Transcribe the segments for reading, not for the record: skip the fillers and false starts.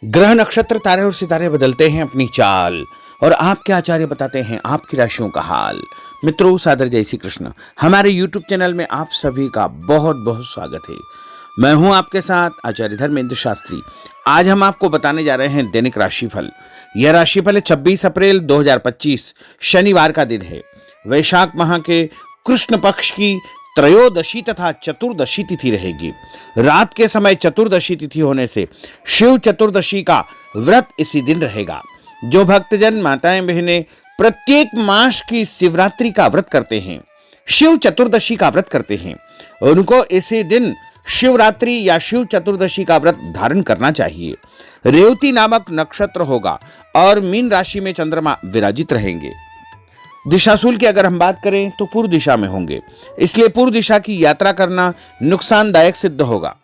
ग्रह नक्षत्र तारे और सितारे बदलते हैं अपनी चाल और आपके आचार्य बताते हैं आपकी राशियों का हाल। मित्रों, सादर जय श्री कृष्ण। हमारे YouTube चैनल में आप सभी का बहुत बहुत स्वागत है। मैं हूं आपके साथ आचार्य धर्मेंद्र शास्त्री। आज हम आपको बताने जा रहे हैं दैनिक राशिफल। यह राशिफल 26 अप्रैल 2025 शनिवार का दिन है। वैशाख माह के कृष्ण पक्ष की त्रयोदशी तथा चतुर्दशी तिथि रहेगी। रात के समय चतुर्दशी तिथि होने से शिव चतुर्दशी का व्रत इसी दिन रहेगा। जो भक्तजन माताएं बहनें प्रत्येक मास की शिवरात्रि का व्रत करते हैं, शिव चतुर्दशी का व्रत करते हैं, उनको इसी दिन शिवरात्रि या शिव चतुर्दशी का व्रत धारण करना चाहिए। रेवती नामक नक्षत्र होगा और मीन राशि में चंद्रमा विराजित रहेंगे। दिशाशूल की अगर हम बात करें तो पूर्व दिशा में होंगे, इसलिए पूर्व दिशा की यात्रा करना नुकसानदायक सिद्ध होगा।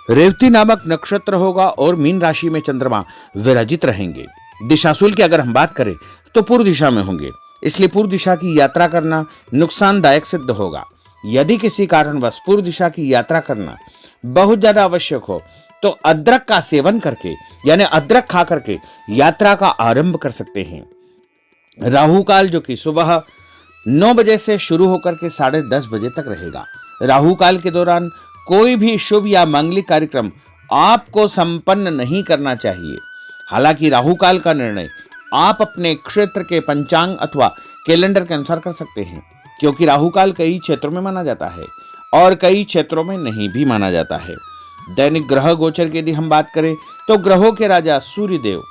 रेवती नामक नक्षत्र होगा और मीन राशि में चंद्रमा विराजित रहेंगे। दिशाशूल की अगर हम बात करें तो पूर्व दिशा में होंगे, इसलिए पूर्व दिशा की यात्रा करना नुकसानदायक सिद्ध होगा। यदि किसी कारणवश पूर्व दिशा की यात्रा करना बहुत ज्यादा आवश्यक हो तो अदरक का सेवन करके यानी अदरक खा करके यात्रा का आरंभ कर सकते हैं। राहु काल जो कि सुबह 9 बजे से शुरू होकर के 10:30 बजे तक रहेगा। राहु काल के दौरान कोई भी शुभ या मांगलिक कार्यक्रम आपको संपन्न नहीं करना चाहिए। हालांकि राहु काल का निर्णय आप अपने क्षेत्र के पंचांग अथवा कैलेंडर के अनुसार कर सकते हैं, क्योंकि राहु काल कई क्षेत्रों में माना जाता है और कई क्षेत्रों में नहीं भी माना जाता है। दैनिक ग्रह गोचर की यदि हम बात करें तो ग्रहों के राजा सूर्य देव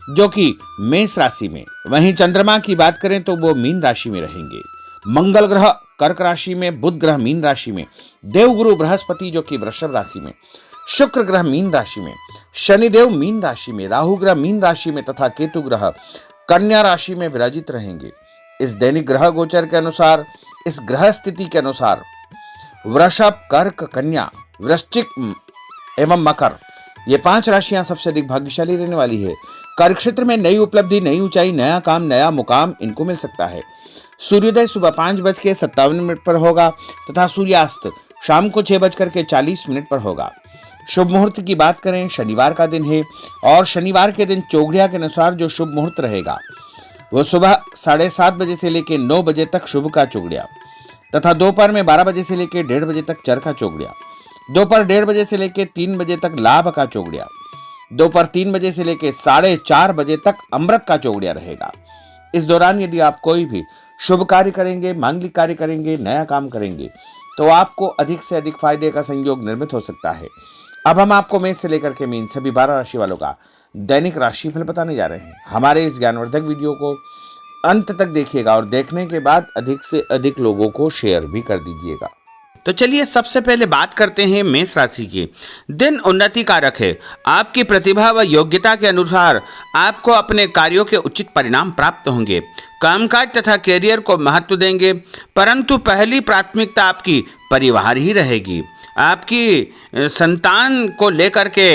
जो कि मेष राशि में, वहीं चंद्रमा की बात करें तो वो मीन राशि में रहेंगे। मंगल ग्रह कर्क राशि में, बुध ग्रह मीन राशि में, देवगुरु बृहस्पति जो कि वृषभ राशि में, शुक्र ग्रह मीन राशि में, शनिदेव मीन राशि में, राहु ग्रह मीन राशि में तथा केतु ग्रह कन्या राशि में विराजित रहेंगे। इस दैनिक ग्रह गोचर के अनुसार, इस ग्रह स्थिति के अनुसार वृषभ, कर्क, कन्या, वृश्चिक एवं मकर, ये 5 राशियां सबसे अधिक भाग्यशाली रहने वाली है। कार्य क्षेत्र में नई उपलब्धि, नई ऊंचाई, नया काम, नया मुकाम इनको मिल सकता है। सूर्योदय सुबह 5:57 पर होगा तथा सूर्यास्त शाम को 6:40 पर होगा। शुभ मुहूर्त की बात करें, शनिवार का दिन है और शनिवार के दिन चौघड़िया के अनुसार जो शुभ मुहूर्त रहेगा वो सुबह 7:30 बजे से लेकर 9 बजे तक शुभ का चौघड़िया तथा दोपहर में 12 बजे से लेकर 1:30 बजे तक चर का चौघड़िया, दोपहर 1:30 बजे से लेकर 3 बजे तक लाभ का चौघड़िया, दोपहर 3 बजे से लेकर 4:30 बजे तक अमृत का चौघड़िया रहेगा। इस दौरान यदि आप कोई भी शुभ कार्य करेंगे, मांगलिक कार्य करेंगे, नया काम करेंगे तो आपको अधिक से अधिक फायदे का संयोग निर्मित हो सकता है। अब हम आपको मेष से लेकर के मीन सभी 12 राशि वालों का दैनिक राशिफल बताने जा रहे हैं। हमारे इस ज्ञानवर्धक वीडियो को अंत तक देखिएगा और देखने के बाद अधिक से अधिक लोगों को शेयर भी कर दीजिएगा। तो चलिए सबसे पहले बात करते हैं मेष राशि की। दिन उन्नति कारक है। आपकी प्रतिभा व योग्यता के अनुसार आपको अपने कार्यों के उचित परिणाम प्राप्त होंगे। कामकाज तथा कैरियर को महत्व देंगे, परंतु पहली प्राथमिकता आपकी परिवार ही रहेगी। आपकी संतान को लेकर के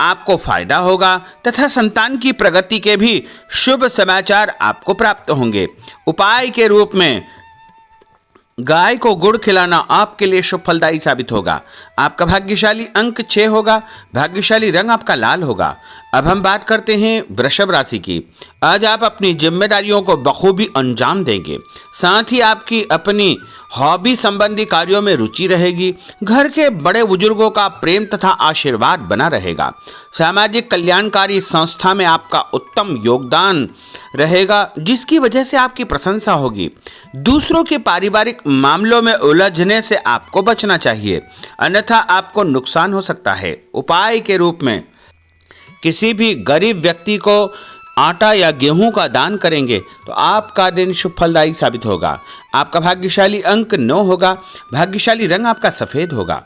आपको फायदा होगा तथा संतान की प्रगति के भी शुभ समाचार आपको प्राप्त होंगे। उपाय के रूप में गाय को गुड़ खिलाना आपके लिए शुभ फलदायी साबित होगा। आपका भाग्यशाली अंक 6 होगा। भाग्यशाली रंग आपका लाल होगा। अब हम बात करते हैं वृषभ राशि की। आज आप अपनी जिम्मेदारियों को बखूबी अंजाम देंगे। साथ ही आपकी अपनी हॉबी संबंधी कार्यों में रुचि रहेगी। घर के बड़े बुजुर्गों का प्रेम तथा आशीर्वाद बना रहेगा। सामाजिक कल्याणकारी संस्था में आपका उत्तम योगदान रहेगा, जिसकी वजह से आपकी प्रशंसा होगी। दूसरों के पारिवारिक मामलों में उलझने से आपको बचना चाहिए, अन्यथा आपको नुकसान हो सकता है। उपाय के रूप में किसी भी गरीब व्यक्ति को आटा या गेहूं का दान करेंगे तो आपका दिन शुभ फलदायी साबित होगा। आपका भाग्यशाली अंक 9 होगा। भाग्यशाली रंग आपका सफेद होगा।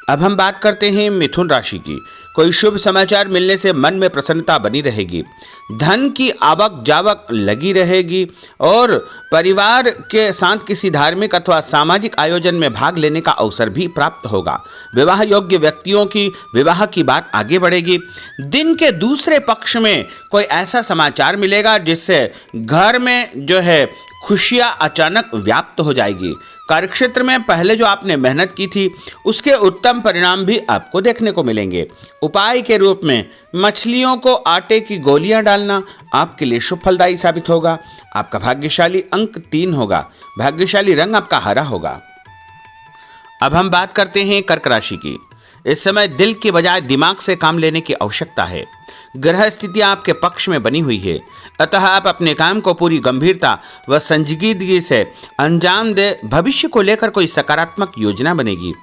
अब हम बात करते हैं मिथुन राशि की। कोई शुभ समाचार मिलने से मन में प्रसन्नता बनी रहेगी। धन की आवक जावक लगी रहेगी और परिवार के साथ किसी धार्मिक अथवा सामाजिक आयोजन में भाग लेने का अवसर भी प्राप्त होगा। विवाह योग्य व्यक्तियों की विवाह की बात आगे बढ़ेगी। दिन के दूसरे पक्ष में कोई ऐसा समाचार मिलेगा जिससे घर में जो है खुशियां अचानक व्याप्त हो जाएगी। कार्यक्षेत्र में पहले जो आपने मेहनत की थी उसके उत्तम परिणाम भी आपको देखने को मिलेंगे। उपाय के रूप में मछलियों को आटे की गोलियां डालना आपके लिए शुभ फलदायी साबित होगा। आपका भाग्यशाली अंक 3 होगा। भाग्यशाली रंग आपका हरा होगा। अब हम बात करते हैं कर्क राशि की। इस समय दिल के बजाय दिमाग से काम लेने की आवश्यकता है। ग्रह स्थितियां आपके पक्ष में बनी हुई है, अतः आप अपने काम को पूरी गंभीरता व संजीदगी से अंजाम दे। भविष्य को लेकर कोई सकारात्मक योजना बनेगी।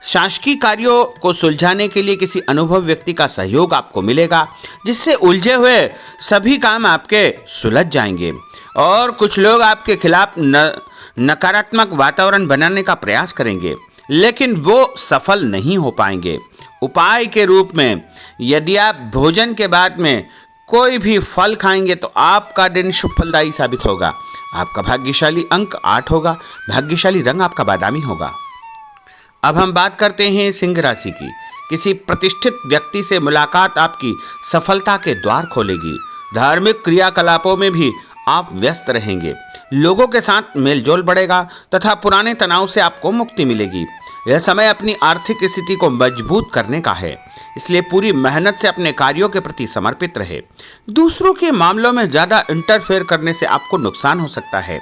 शासकीय कार्यों को सुलझाने के लिए किसी अनुभव व्यक्ति का सहयोग आपको मिलेगा, जिससे उलझे हुए सभी काम आपके सुलझ जाएंगे। और कुछ लोग आपके खिलाफ नकारात्मक वातावरण बनाने का प्रयास करेंगे, लेकिन वो सफल नहीं हो पाएंगे। उपाय के रूप में यदि आप भोजन के बाद में कोई भी फल खाएंगे तो आपका दिन शुभ फलदायी साबित होगा। आपका भाग्यशाली अंक 8 होगा। भाग्यशाली रंग आपका बादामी होगा। अब हम बात करते हैं सिंह राशि की। किसी प्रतिष्ठित व्यक्ति से मुलाकात आपकी सफलता के द्वार खोलेगी। धार्मिक क्रियाकलापों में भी आप व्यस्त रहेंगे। लोगों के साथ मेलजोल बढ़ेगा तथा पुराने तनाव से आपको मुक्ति मिलेगी। यह समय अपनी आर्थिक स्थिति को मजबूत करने का है, इसलिए पूरी मेहनत से अपने कार्यों के प्रति समर्पित रहे। दूसरों के मामलों में ज़्यादा इंटरफेयर करने से आपको नुकसान हो सकता है।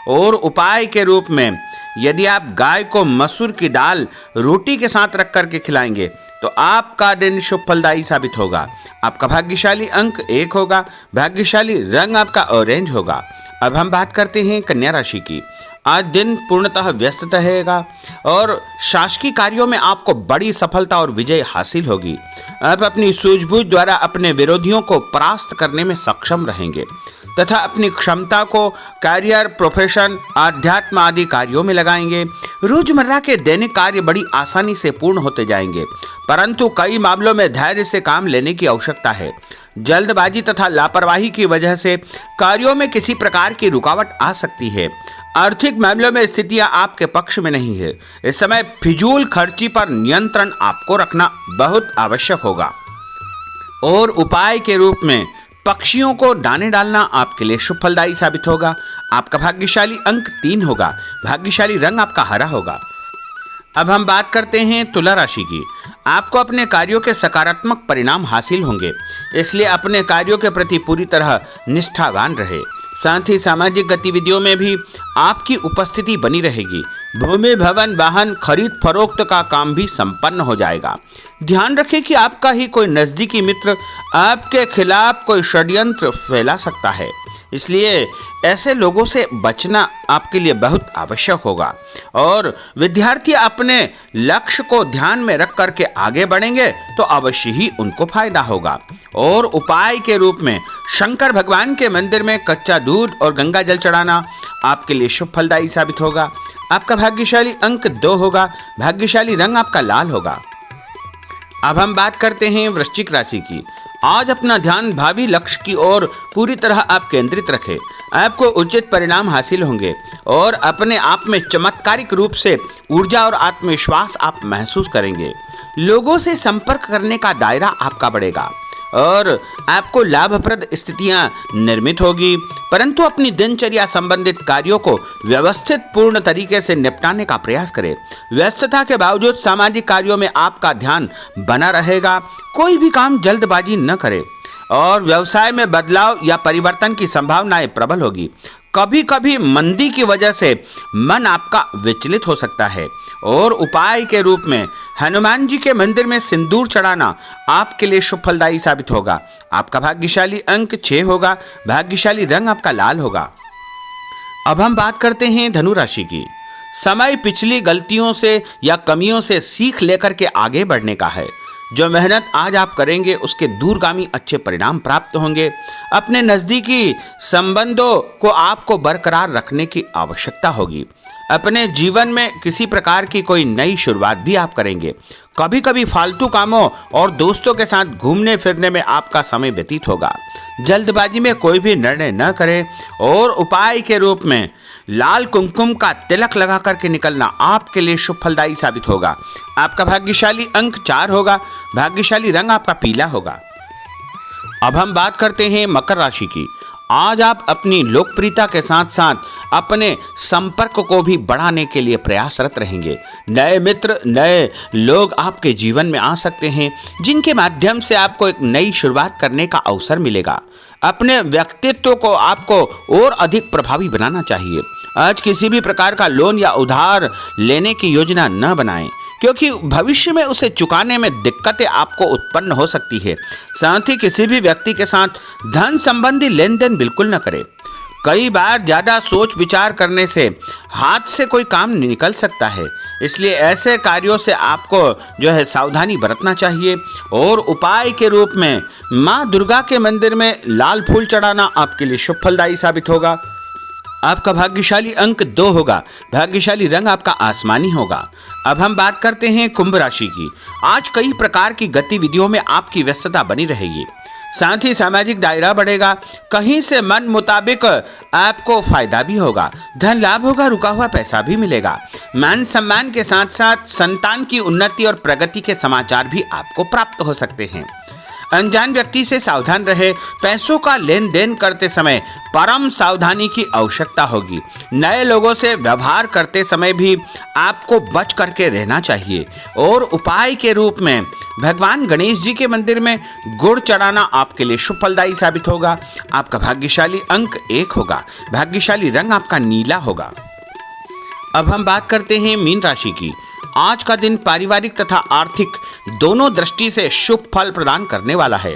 और उपाय के रूप में यदि आप गाय को मसूर की दाल रोटी के साथ रख करके खिलाएंगे तो आपका दिन शुभ फलदायी साबित होगा। आपका भाग्यशाली अंक 1 होगा। भाग्यशाली रंग आपका ऑरेंज होगा। अब हम बात करते हैं कन्या राशि की। आज दिन पूर्णतः व्यस्त रहेगा और शासकीय कार्यों में आपको बड़ी सफलता और विजय हासिल होगी। आप अपनी सूझबूझ द्वारा अपने विरोधियों को परास्त करने में सक्षम रहेंगे तथा अपनी क्षमता को करियर, प्रोफेशन, आध्यात्म आदि कार्यों में लगाएंगे। रोजमर्रा के दैनिक कार्य बड़ी आसानी से पूर्ण होते जाएंगे, परंतु कई मामलों में धैर्य से काम लेने की आवश्यकता है। जल्दबाजी तथा लापरवाही की वजह से कार्यों में किसी प्रकार की रुकावट आ सकती है। आर्थिक मामलों में स्थितियां आपके पक्ष में नहीं है। इस समय फिजूल खर्ची पर नियंत्रण आपको रखना बहुत आवश्यक होगा। और उपाय के रूप में पक्षियों को दाने डालना आपके लिए शुभ फलदायी साबित होगा। आपका भाग्यशाली अंक 3 होगा। भाग्यशाली रंग आपका हरा होगा। अब हम बात करते हैं तुला राशि की। आपको अपने कार्यों के सकारात्मक परिणाम हासिल होंगे, इसलिए अपने कार्यों के प्रति पूरी तरह निष्ठावान रहे। साथ ही सामाजिक गतिविधियों में भी आपकी उपस्थिति बनी रहेगी। भूमि, भवन, वाहन खरीद फरोख्त का काम भी संपन्न हो जाएगा। ध्यान रखें कि आपका ही कोई नज़दीकी मित्र आपके खिलाफ कोई षड्यंत्र फैला सकता है, इसलिए ऐसे लोगों से बचना आपके लिए बहुत आवश्यक होगा। और विद्यार्थी अपने लक्ष्य को ध्यान में रख करके आगे बढ़ेंगे तो अवश्य ही उनको फायदा होगा। और उपाय के रूप में शंकर भगवान के मंदिर में कच्चा दूध और गंगा जल चढ़ाना आपके लिए शुभ फलदायी साबित होगा। आपका भाग्यशाली अंक 2 होगा। भाग्यशाली रंग आपका लाल होगा। अब हम बात करते हैं वृश्चिक राशि की। आज अपना ध्यान भावी लक्ष्य की ओर पूरी तरह आप केंद्रित रखें। आपको उचित परिणाम हासिल होंगे और अपने आप में चमत्कारिक रूप से ऊर्जा और आत्मविश्वास आप महसूस करेंगे। लोगों से संपर्क करने का दायरा आपका बढ़ेगा और आपको लाभप्रद स्थितियां निर्मित होगी, परंतु अपनी दिनचर्या संबंधित कार्यों को व्यवस्थित पूर्ण तरीके से निपटाने का प्रयास करें। व्यस्तता के बावजूद सामाजिक कार्यों में आपका ध्यान बना रहेगा। कोई भी काम जल्दबाजी न करें और व्यवसाय में बदलाव या परिवर्तन की संभावनाएं प्रबल होगी। कभी कभी मंदी की वजह से मन आपका विचलित हो सकता है। और उपाय के रूप में हनुमान जी के मंदिर में सिंदूर चढ़ाना आपके लिए शुभ फलदायी साबित होगा। आपका भाग्यशाली अंक 6 होगा। भाग्यशाली रंग आपका लाल होगा। अब हम बात करते हैं धनु राशि की। समय पिछली गलतियों से या कमियों से सीख लेकर के आगे बढ़ने का है। जो मेहनत आज आप करेंगे उसके दूरगामी अच्छे परिणाम प्राप्त होंगे। अपने नज़दीकी संबंधों को आपको बरकरार रखने की आवश्यकता होगी। अपने जीवन में किसी प्रकार की कोई नई शुरुआत भी आप करेंगे। कभी कभी फालतू कामों और दोस्तों के साथ घूमने फिरने में आपका समय व्यतीत होगा। जल्दबाजी में कोई भी निर्णय न करें। और उपाय के रूप में लाल कुमकुम का तिलक लगा करके निकलना आपके लिए शुभ फलदायी साबित होगा। आपका भाग्यशाली अंक 4 होगा। भाग्यशाली रंग आपका पीला होगा। अब हम बात करते हैं मकर राशि की। आज आप अपनी लोकप्रियता के साथ साथ अपने संपर्क को भी बढ़ाने के लिए प्रयासरत रहेंगे। नए मित्र, नए लोग आपके जीवन में आ सकते हैं, जिनके माध्यम से आपको एक नई शुरुआत करने का अवसर मिलेगा। अपने व्यक्तित्व को आपको और अधिक प्रभावी बनाना चाहिए। आज किसी भी प्रकार का लोन या उधार लेने की योजना न बनाएं, क्योंकि भविष्य में उसे चुकाने में दिक्कतें आपको उत्पन्न हो सकती है। साथ ही किसी भी व्यक्ति के साथ धन संबंधी लेन देन बिल्कुल न करें। कई बार ज़्यादा सोच विचार करने से हाथ से कोई काम निकल सकता है, इसलिए ऐसे कार्यों से आपको सावधानी बरतना चाहिए। और उपाय के रूप में माँ दुर्गा के मंदिर में लाल फूल चढ़ाना आपके लिए शुभ फलदायी साबित होगा। आपका भाग्यशाली अंक 2 होगा। भाग्यशाली रंग आपका आसमानी होगा। अब हम बात करते हैं कुंभ राशि की। आज कई प्रकार की गतिविधियों में आपकी व्यस्तता बनी रहेगी, साथ ही सामाजिक दायरा बढ़ेगा। कहीं से मन मुताबिक आपको फायदा भी होगा, धन लाभ होगा, रुका हुआ पैसा भी मिलेगा। मान सम्मान के साथ साथ संतान की उन्नति और प्रगति के समाचार भी आपको प्राप्त हो सकते हैं। अनजान व्यक्ति से सावधान रहे। पैसों का लेन देन करते समय परम सावधानी की आवश्यकता होगी। नए लोगों से व्यवहार करते समय भी आपको बच करके रहना चाहिए। और उपाय के रूप में भगवान गणेश जी के मंदिर में गुड़ चढ़ाना आपके लिए शुभ फलदायी साबित होगा। आपका भाग्यशाली अंक 1 होगा। भाग्यशाली रंग आपका नीला होगा। अब हम बात करते हैं मीन राशि की। आज का दिन पारिवारिक तथा आर्थिक दोनों दृष्टि से शुभ फल प्रदान करने वाला है।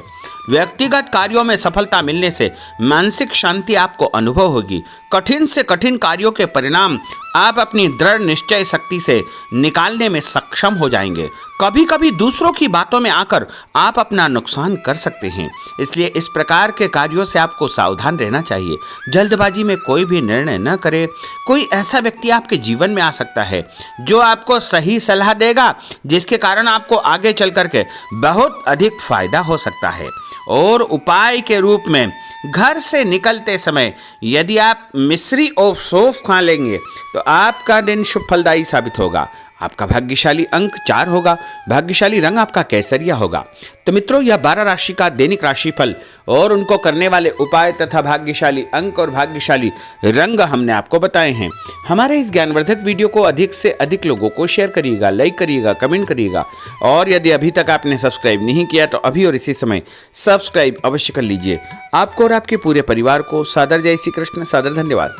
व्यक्तिगत कार्यों में सफलता मिलने से मानसिक शांति आपको अनुभव होगी। कठिन से कठिन कार्यों के परिणाम आप अपनी दृढ़ निश्चय शक्ति से निकालने में सक्षम हो जाएंगे। कभी कभी दूसरों की बातों में आकर आप अपना नुकसान कर सकते हैं, इसलिए इस प्रकार के कार्यों से आपको सावधान रहना चाहिए। जल्दबाजी में कोई भी निर्णय न करें। कोई ऐसा व्यक्ति आपके जीवन में आ सकता है जो आपको सही सलाह देगा, जिसके कारण आपको आगे चल करके बहुत अधिक फायदा हो सकता है। और उपाय के रूप में घर से निकलते समय यदि आप मिश्री और सौंफ खा लेंगे तो आपका दिन शुभ फलदायी साबित होगा। आपका भाग्यशाली अंक 4 होगा। भाग्यशाली रंग आपका केसरिया होगा। तो मित्रों, यह 12 राशि का दैनिक राशिफल और उनको करने वाले उपाय तथा भाग्यशाली अंक और भाग्यशाली रंग हमने आपको बताए हैं। हमारे इस ज्ञानवर्धक वीडियो को अधिक से अधिक लोगों को शेयर करिएगा, लाइक करिएगा, कमेंट करिएगा। और यदि अभी तक आपने सब्सक्राइब नहीं किया तो अभी और इसी समय सब्सक्राइब अवश्य कर लीजिए। आपको और आपके पूरे परिवार को सादर जय श्री कृष्ण, सादर धन्यवाद।